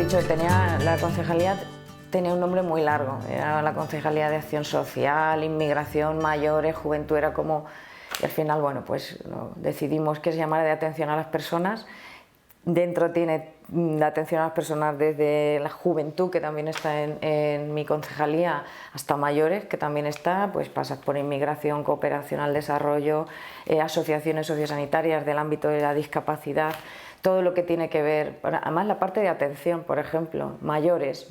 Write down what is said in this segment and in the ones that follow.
dicho, la concejalía tenía un nombre muy largo, era la Concejalía de Acción Social, Inmigración, Mayores, Juventud, era como... Y al final, bueno, pues decidimos que se llamara de atención a las personas. Dentro tiene la atención a las personas desde la juventud, que también está en mi concejalía, hasta mayores, que también está, pues pasas por inmigración, cooperación al desarrollo, asociaciones sociosanitarias del ámbito de la discapacidad, todo lo que tiene que ver, además la parte de atención, por ejemplo, mayores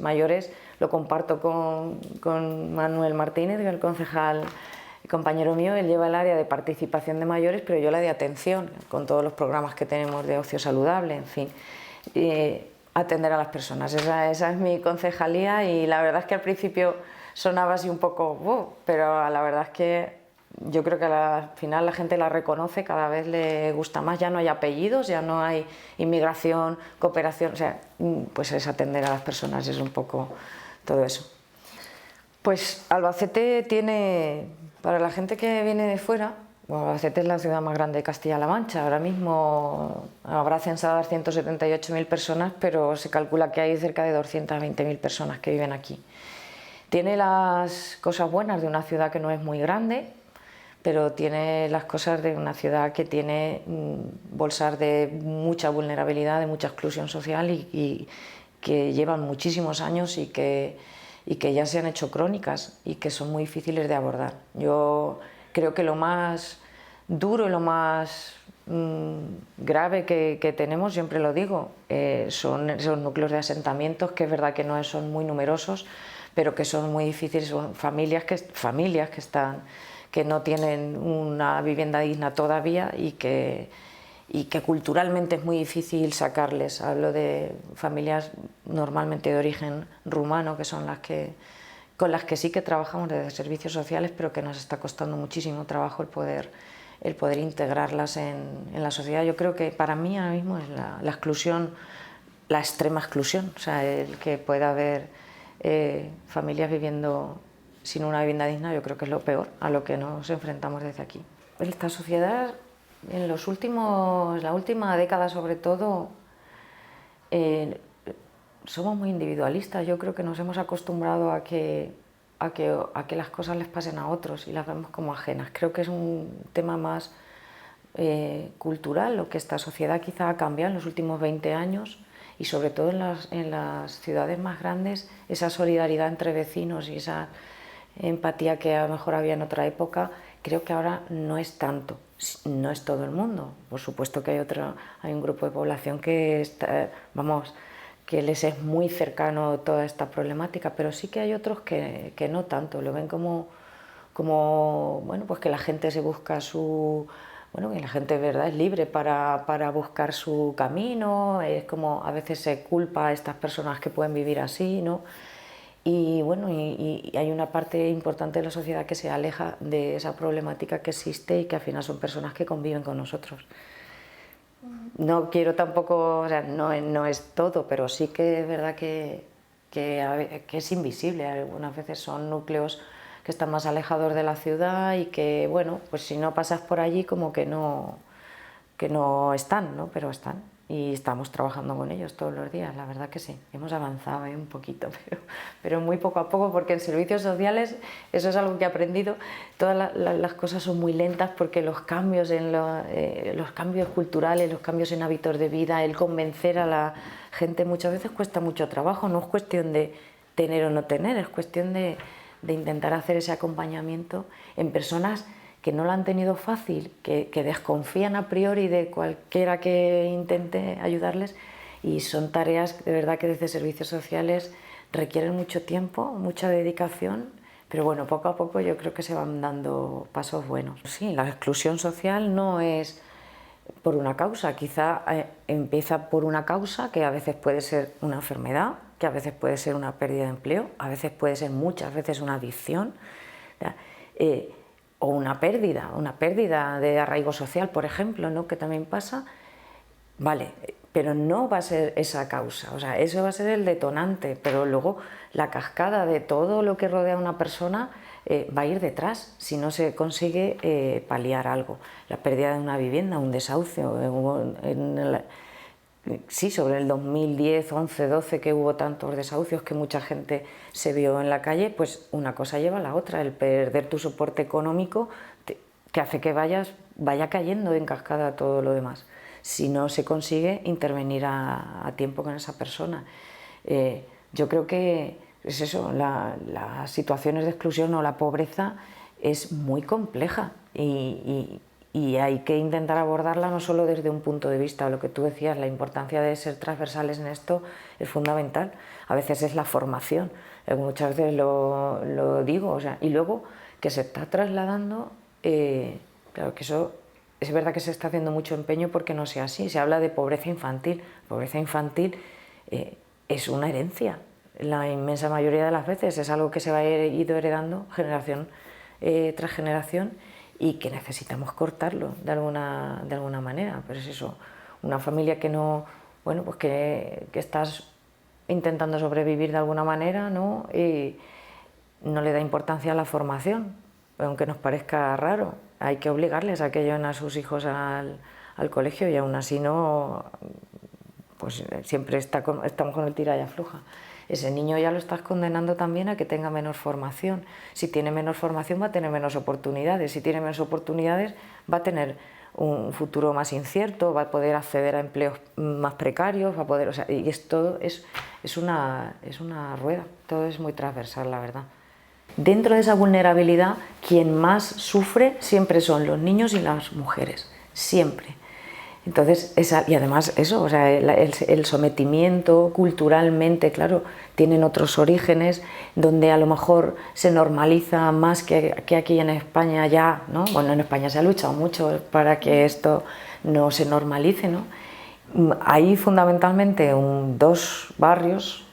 lo comparto con Manuel Martínez, el concejal, compañero mío. Él lleva el área de participación de mayores, pero yo la de atención, con todos los programas que tenemos de ocio saludable, en fin, atender a las personas. Esa es mi concejalía, y la verdad es que al principio sonaba así un poco, pero la verdad es que yo creo que al final la gente la reconoce, cada vez le gusta más, ya no hay apellidos, ya no hay inmigración, cooperación, o sea, pues es atender a las personas, es un poco todo eso. Pues Albacete tiene, para la gente que viene de fuera, bueno, Albacete es la ciudad más grande de Castilla-La Mancha, ahora mismo habrá censadas 178.000 personas, pero se calcula que hay cerca de 220.000 personas que viven aquí. Tiene las cosas buenas de una ciudad que no es muy grande, pero tiene las cosas de una ciudad que tiene bolsas de mucha vulnerabilidad, de mucha exclusión social y que llevan muchísimos años y que ya se han hecho crónicas y que son muy difíciles de abordar. Yo creo que lo más duro y lo más grave que tenemos, siempre lo digo, son esos núcleos de asentamientos, que es verdad que no son muy numerosos, pero que son muy difíciles, son familias que no tienen una vivienda digna todavía y que culturalmente es muy difícil sacarles. Hablo de familias normalmente de origen rumano, que son con las que sí que trabajamos desde servicios sociales, pero que nos está costando muchísimo trabajo el poder integrarlas en la sociedad. Yo creo que para mí ahora mismo es la exclusión, la extrema exclusión, o sea, el que pueda haber familias viviendo sin una vivienda digna, yo creo que es lo peor a lo que nos enfrentamos desde aquí. Esta sociedad, en la última década sobre todo, somos muy individualistas. Yo creo que nos hemos acostumbrado a que las cosas les pasen a otros y las vemos como ajenas. Creo que es un tema más cultural, lo que esta sociedad quizá ha cambiado en los últimos 20 años, y sobre todo en las ciudades más grandes, esa solidaridad entre vecinos y esa empatía que a lo mejor había en otra época, creo que ahora no es tanto. No es todo el mundo, por supuesto que hay un grupo de población que que les es muy cercano toda esta problemática, pero sí que hay otros que no tanto, lo ven como bueno, pues que la gente se busca que la gente, verdad, es libre para buscar su camino. Es como a veces se culpa a estas personas que pueden vivir así, ¿no? Y bueno, y hay una parte importante de la sociedad que se aleja de esa problemática que existe y que al final son personas que conviven con nosotros. No quiero tampoco, o sea, no es todo, pero sí que es verdad que es invisible. Algunas veces son núcleos que están más alejados de la ciudad y que, bueno, pues si no pasas por allí como que no están, ¿no? Pero están. Y estamos trabajando con ellos todos los días, la verdad que sí. Hemos avanzado un poquito, pero muy poco a poco, porque en servicios sociales, eso es algo que he aprendido, todas las cosas son muy lentas, porque los cambios los cambios culturales, los cambios en hábitos de vida, el convencer a la gente muchas veces cuesta mucho trabajo. No es cuestión de tener o no tener, es cuestión de intentar hacer ese acompañamiento en personas que no lo han tenido fácil, que desconfían a priori de cualquiera que intente ayudarles, y son tareas de verdad que desde servicios sociales requieren mucho tiempo, mucha dedicación, pero bueno, poco a poco yo creo que se van dando pasos buenos. Sí, la exclusión social no es por una causa, quizá empieza por una causa que a veces puede ser una enfermedad, que a veces puede ser una pérdida de empleo, a veces puede ser muchas veces una adicción, o una pérdida de arraigo social, por ejemplo, ¿no? Que también pasa, vale, pero no va a ser esa causa, o sea, eso va a ser el detonante, pero luego la cascada de todo lo que rodea a una persona va a ir detrás si no se consigue paliar algo. La pérdida de una vivienda, un desahucio, sí, sobre el 2010, 11, 12, que hubo tantos desahucios, que mucha gente se vio en la calle, pues una cosa lleva a la otra. El perder tu soporte económico te hace que vaya cayendo en cascada todo lo demás, si no se consigue intervenir a tiempo con esa persona. Yo creo que es eso, las situaciones de exclusión o la pobreza es muy compleja y hay que intentar abordarla no solo desde un punto de vista, lo que tú decías, la importancia de ser transversales en esto es fundamental. A veces es la formación, muchas veces lo digo, o sea, y luego que se está trasladando, claro que eso es verdad que se está haciendo mucho empeño porque no sea así. Se habla de pobreza infantil. Pobreza infantil es una herencia, la inmensa mayoría de las veces es algo que se va a ir heredando generación tras generación, y que necesitamos cortarlo de alguna manera. Pero es eso, una familia que no, bueno, pues que estás intentando sobrevivir de alguna manera, ¿no? Y no le da importancia a la formación, aunque nos parezca raro. Hay que obligarles a que lleven a sus hijos al colegio, y aún así no, pues siempre estamos con el tira y afloja. Ese niño ya lo estás condenando también a que tenga menos formación. Si tiene menos formación va a tener menos oportunidades. Si tiene menos oportunidades va a tener un futuro más incierto, va a poder acceder a empleos más precarios, va a poder, o sea, y esto es una rueda, todo es muy transversal, la verdad. Dentro de esa vulnerabilidad, quien más sufre siempre son los niños y las mujeres, siempre. Entonces, y además eso, o sea, el sometimiento culturalmente, claro, tienen otros orígenes, donde a lo mejor se normaliza más que aquí en España ya, ¿no? Bueno, en España se ha luchado mucho para que esto no se normalice, ¿no? Hay fundamentalmente dos barrios,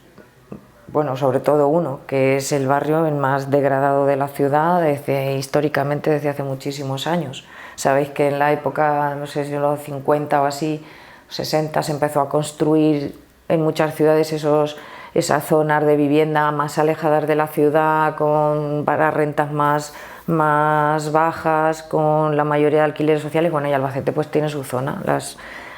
bueno, sobre todo uno, que es el barrio el más degradado de la ciudad históricamente desde hace muchísimos años. Sabéis que en la época, no sé si en los 50 o así, 60, se empezó a construir en muchas ciudades esas zonas de vivienda más alejadas de la ciudad, para rentas más bajas, con la mayoría de alquileres sociales. Bueno, y Albacete pues tiene su zona,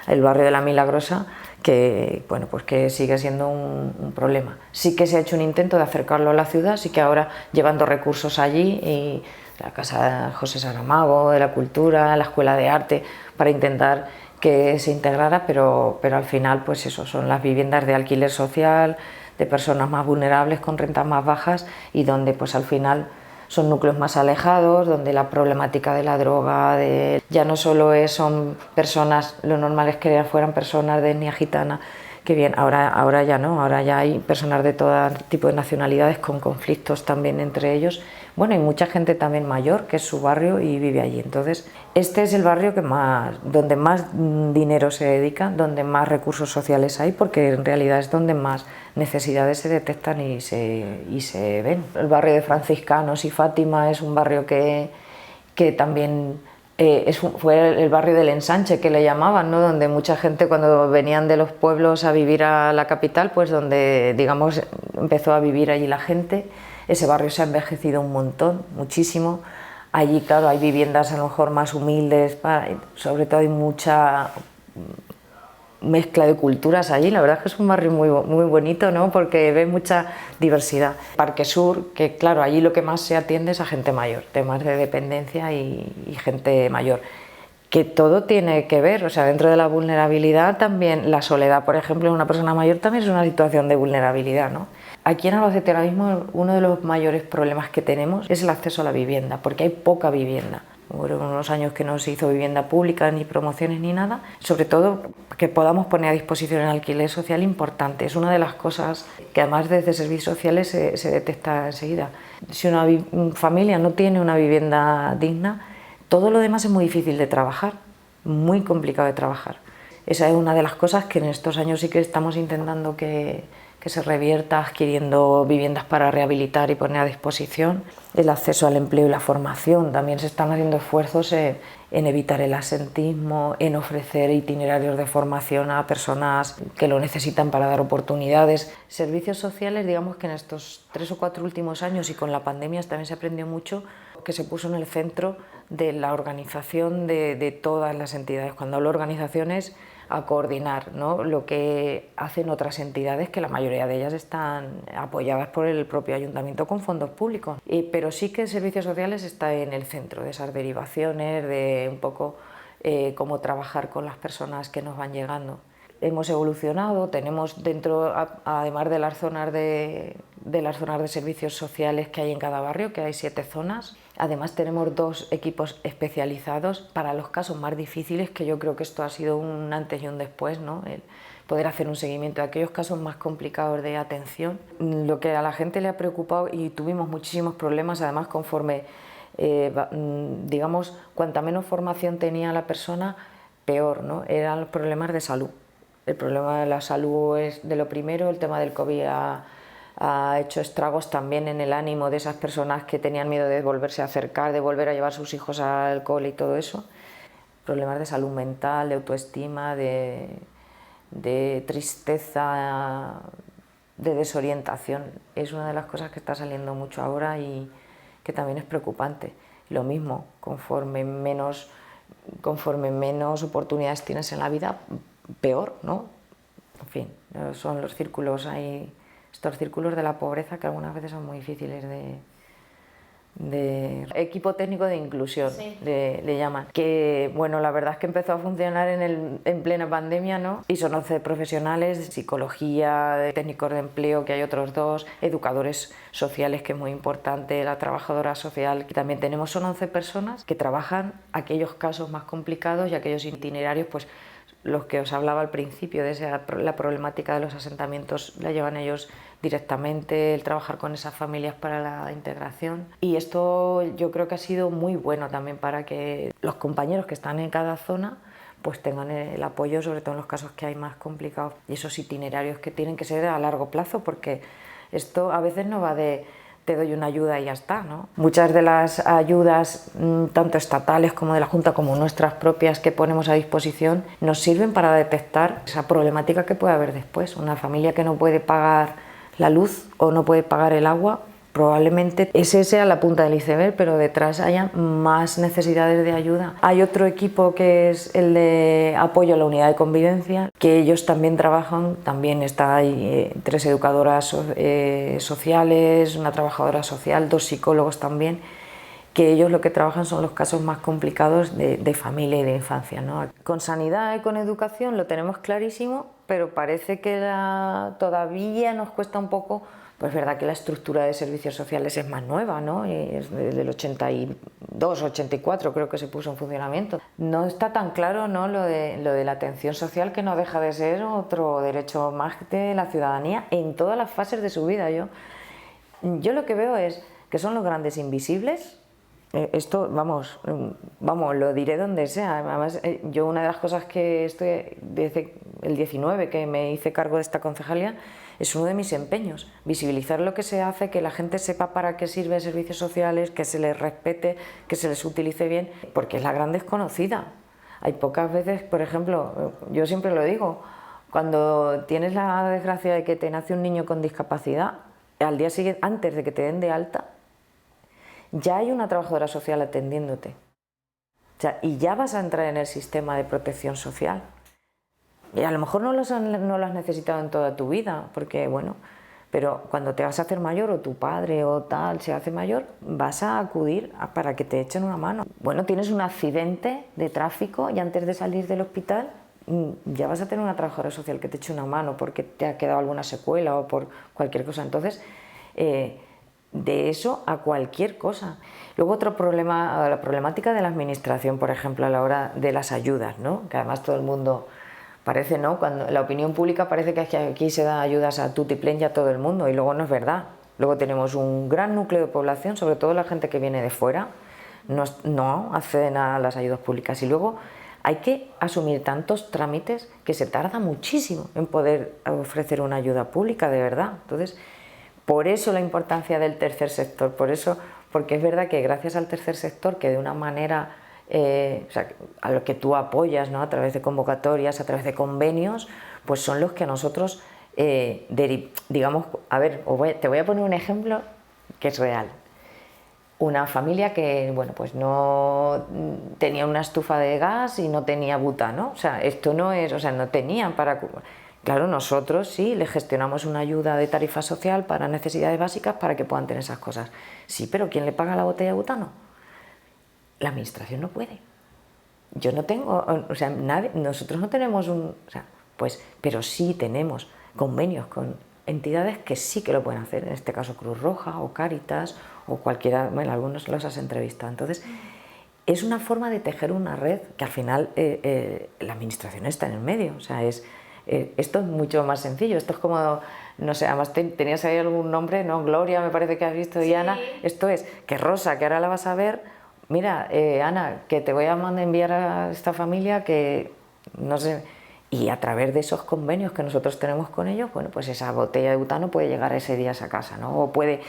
el barrio de la Milagrosa, que, bueno, pues que sigue siendo un problema. Sí que se ha hecho un intento de acercarlo a la ciudad, sí que ahora llevando recursos allí, y la Casa José Saramago, de la Cultura, la Escuela de Arte, para intentar que se integrara, pero al final pues eso, son las viviendas de alquiler social, de personas más vulnerables con rentas más bajas, y donde pues al final son núcleos más alejados, donde la problemática de la droga, ya no solo son personas, lo normal es que fueran personas de etnia gitana, que bien, ahora ya no, ahora ya hay personas de todo tipo de nacionalidades con conflictos también entre ellos. Bueno, hay mucha gente también mayor, que es su barrio y vive allí. Entonces, este es el barrio donde más dinero se dedica, donde más recursos sociales hay, porque en realidad es donde más necesidades se detectan y se ven. El barrio de Franciscanos y Fátima es un barrio que también fue el barrio del ensanche, que le llamaban, ¿no? Donde mucha gente, cuando venían de los pueblos a vivir a la capital, pues donde, digamos, empezó a vivir allí la gente. Ese barrio se ha envejecido un montón, muchísimo. Allí, claro, hay viviendas a lo mejor más humildes, sobre todo hay mucha mezcla de culturas allí. La verdad es que es un barrio muy bonito, ¿no? Porque ves mucha diversidad. Parque Sur, que claro, allí lo que más se atiende es a gente mayor, temas de dependencia y gente mayor, que todo tiene que ver, o sea, dentro de la vulnerabilidad también la soledad, por ejemplo, en una persona mayor también es una situación de vulnerabilidad, ¿no? Aquí en Albacete ahora mismo uno de los mayores problemas que tenemos es el acceso a la vivienda, porque hay poca vivienda. Hubo unos años que no se hizo vivienda pública, ni promociones ni nada. Sobre todo que podamos poner a disposición el alquiler social, importante. Es una de las cosas que además desde servicios sociales se detecta enseguida. Si una familia no tiene una vivienda digna, todo lo demás es muy difícil de trabajar, muy complicado de trabajar. Esa es una de las cosas que en estos años sí que estamos intentando que se revierta, adquiriendo viviendas para rehabilitar y poner a disposición. El acceso al empleo y la formación. También se están haciendo esfuerzos en evitar el absentismo, en ofrecer itinerarios de formación a personas que lo necesitan para dar oportunidades. Servicios sociales, digamos que en estos 3 o 4 últimos años, y con la pandemia también se aprendió mucho, que se puso en el centro de la organización de todas las entidades. Cuando hablo de organizaciones, a coordinar, ¿no?, lo que hacen otras entidades, que la mayoría de ellas están apoyadas por el propio ayuntamiento con fondos públicos. Pero sí que Servicios Sociales está en el centro de esas derivaciones, de un poco cómo trabajar con las personas que nos van llegando. Hemos evolucionado, tenemos dentro, además de las zonas de servicios sociales que hay en cada barrio, que hay 7 zonas, además tenemos 2 equipos especializados para los casos más difíciles, que yo creo que esto ha sido un antes y un después, ¿no?, el poder hacer un seguimiento de aquellos casos más complicados de atención. Lo que a la gente le ha preocupado, y tuvimos muchísimos problemas, además conforme, digamos, cuanta menos formación tenía la persona, peor, ¿no?, eran los problemas de salud. El problema de la salud es de lo primero, el tema del COVID ha hecho estragos también en el ánimo de esas personas que tenían miedo de volverse a acercar, de volver a llevar a sus hijos al cole y todo eso. Problemas de salud mental, de autoestima, de tristeza, de desorientación. Es una de las cosas que está saliendo mucho ahora y que también es preocupante. Lo mismo, conforme menos oportunidades tienes en la vida, peor, ¿no? En fin, son los círculos, hay estos círculos de la pobreza que algunas veces son muy difíciles de equipo técnico de inclusión, sí, le llaman, que bueno, la verdad es que empezó a funcionar en plena pandemia, ¿no? Y son 11 profesionales de psicología, de técnicos de empleo, que hay otros 2, educadores sociales, que es muy importante, la trabajadora social que también tenemos. Son 11 personas que trabajan aquellos casos más complicados y aquellos itinerarios, pues los que os hablaba al principio, de la problemática de los asentamientos la llevan ellos directamente, el trabajar con esas familias para la integración. Y esto yo creo que ha sido muy bueno también para que los compañeros que están en cada zona pues tengan el apoyo, sobre todo en los casos que hay más complicados, y esos itinerarios que tienen que ser a largo plazo, porque esto a veces no va de te doy una ayuda y ya está, ¿no? Muchas de las ayudas, tanto estatales como de la Junta, como nuestras propias que ponemos a disposición, nos sirven para detectar esa problemática que puede haber después. Una familia que no puede pagar la luz o no puede pagar el agua, probablemente ese sea la punta del iceberg, pero detrás haya más necesidades de ayuda. Hay otro equipo que es el de apoyo a la unidad de convivencia, que ellos también trabajan, también está ahí 3 educadoras sociales, una trabajadora social, 2 psicólogos también, que ellos lo que trabajan son los casos más complicados de familia y de infancia, ¿no? Con sanidad y con educación lo tenemos clarísimo, pero parece que todavía nos cuesta un poco. Pues es verdad que la estructura de servicios sociales es más nueva, ¿no? Es del 82, 84 creo que se puso en funcionamiento. No está tan claro, ¿no?, lo de la atención social, que no deja de ser otro derecho más de la ciudadanía en todas las fases de su vida. Yo lo que veo es que son los grandes invisibles. Esto, vamos, lo diré donde sea. Además, yo una de las cosas que estoy, desde el 19 que me hice cargo de esta concejalía, es uno de mis empeños, visibilizar lo que se hace, que la gente sepa para qué sirven servicios sociales, que se les respete, que se les utilice bien, porque es la gran desconocida. Hay pocas veces, por ejemplo, yo siempre lo digo, cuando tienes la desgracia de que te nace un niño con discapacidad, al día siguiente, antes de que te den de alta, ya hay una trabajadora social atendiéndote. O sea, y ya vas a entrar en el sistema de protección social. Y a lo mejor no lo has necesitado en toda tu vida, porque bueno, pero cuando te vas a hacer mayor, o tu padre o tal se hace mayor, vas a acudir para que te echen una mano. Bueno, tienes un accidente de tráfico y antes de salir del hospital ya vas a tener una trabajadora social que te eche una mano porque te ha quedado alguna secuela o por cualquier cosa. Entonces, de eso a cualquier cosa. Luego otro problema, la problemática de la administración, por ejemplo, a la hora de las ayudas, ¿no? Que además todo el mundo parece, ¿no?, cuando la opinión pública parece que aquí se dan ayudas a tutiplén y a todo el mundo, y luego no es verdad. Luego tenemos un gran núcleo de población, sobre todo la gente que viene de fuera, no acceden a las ayudas públicas, y luego hay que asumir tantos trámites que se tarda muchísimo en poder ofrecer una ayuda pública de verdad. Entonces, por eso la importancia del tercer sector, porque es verdad que gracias al tercer sector, que de una manera a lo que tú apoyas, ¿no?, a través de convocatorias, a través de convenios, pues son los que a nosotros, digamos, a ver, te voy a poner un ejemplo que es real. Una familia que, bueno, pues no tenía una estufa de gas y no tenía butano, o sea, esto no es, o sea, no tenían para... Claro, nosotros sí les gestionamos una ayuda de tarifa social para necesidades básicas para que puedan tener esas cosas. Sí, pero ¿quién le paga la botella de butano? La administración no puede. Yo no tengo, o sea, nosotros no tenemos un... O sea, pues, pero sí tenemos convenios con entidades que sí que lo pueden hacer, en este caso Cruz Roja o Cáritas o cualquiera, bueno, algunos los has entrevistado. Entonces, es una forma de tejer una red que al final la administración está en el medio, o sea, esto es mucho más sencillo, esto es como, no sé, además tenías ahí algún nombre, ¿no? Gloria, me parece que has visto, y Ana, esto es, que Rosa, que ahora la vas a ver, mira, Ana, que te voy a mandar enviar a esta familia que, no sé, y a través de esos convenios que nosotros tenemos con ellos, bueno, pues esa botella de butano puede llegar ese día a esa casa, ¿no? O puede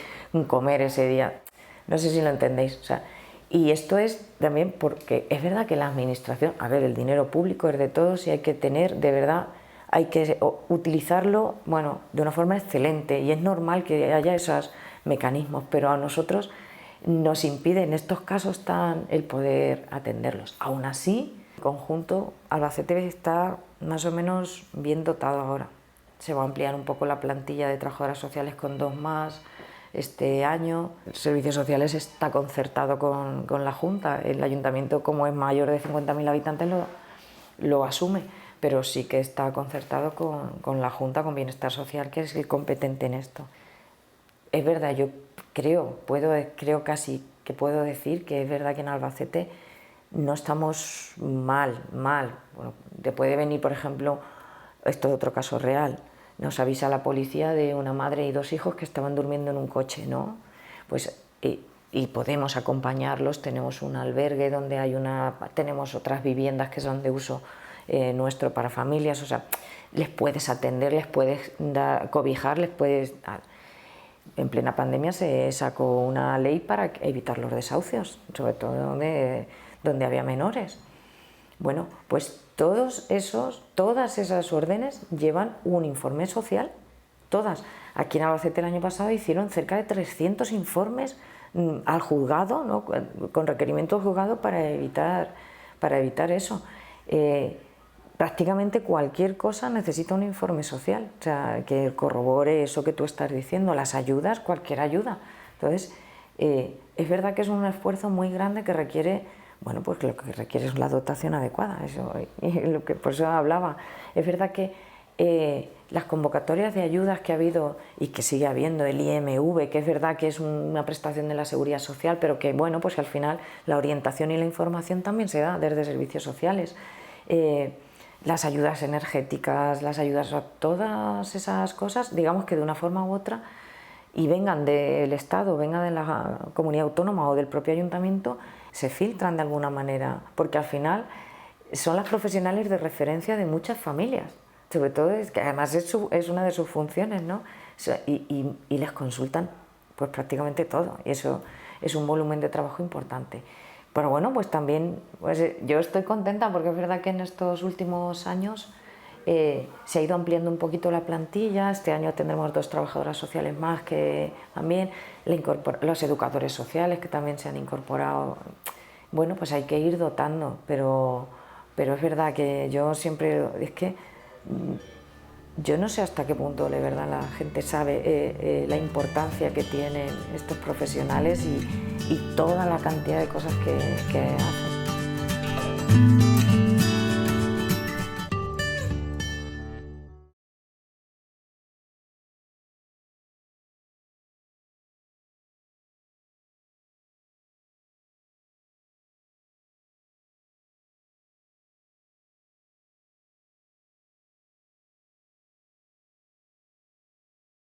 comer ese día, no sé si lo entendéis, o sea, y esto es también porque es verdad que la administración, a ver, el dinero público es de todos y hay que tener, de verdad, hay que utilizarlo, bueno, de una forma excelente y es normal que haya esos mecanismos, pero a nosotros nos impide en estos casos el poder atenderlos. Aún así, el conjunto Albacete está más o menos bien dotado ahora. Se va a ampliar un poco la plantilla de trabajadoras sociales con 2 más este año. Servicios Sociales está concertado con la Junta. El Ayuntamiento, como es mayor de 50.000 habitantes, lo asume, pero sí que está concertado con la Junta, con Bienestar Social, que es el competente en esto. Es verdad, yo creo casi que puedo decir que es verdad que en Albacete no estamos mal. Bueno, te puede venir, por ejemplo, esto es otro caso real, nos avisa la policía de una madre y 2 hijos que estaban durmiendo en un coche, ¿no? Pues, y podemos acompañarlos, tenemos un albergue donde tenemos otras viviendas que son de uso nuestro para familias, o sea, les puedes atender, les puedes cobijar, les puedes... En plena pandemia se sacó una ley para evitar los desahucios, sobre todo donde había menores. Bueno, pues todas esas órdenes llevan un informe social, todas. Aquí en Albacete el año pasado hicieron cerca de 300 informes al juzgado, ¿no? Con requerimiento al juzgado para evitar eso. Prácticamente cualquier cosa necesita un informe social, o sea, que corrobore eso que tú estás diciendo, las ayudas, cualquier ayuda. Entonces, es verdad que es un esfuerzo muy grande que requiere, bueno, pues lo que requiere es la dotación adecuada, eso, y por eso hablaba. Es verdad que las convocatorias de ayudas que ha habido y que sigue habiendo, el IMV, que es verdad que es una prestación de la Seguridad Social, pero que, bueno, pues al final la orientación y la información también se da desde servicios sociales. Las ayudas energéticas, las ayudas a todas esas cosas, digamos que de una forma u otra, y vengan del Estado, vengan de la comunidad autónoma o del propio ayuntamiento, se filtran de alguna manera, porque al final son las profesionales de referencia de muchas familias, sobre todo es que además es una de sus funciones, ¿no? Y les consultan pues prácticamente todo, y eso es un volumen de trabajo importante. Pero bueno, pues también pues, yo estoy contenta porque es verdad que en estos últimos años se ha ido ampliando un poquito la plantilla. Este año tendremos 2 trabajadoras sociales más que también, los educadores sociales que también se han incorporado. Bueno, pues hay que ir dotando, pero es verdad que yo siempre, es que yo no sé hasta qué punto de verdad la gente sabe la importancia que tienen estos profesionales y toda la cantidad de cosas que hacen.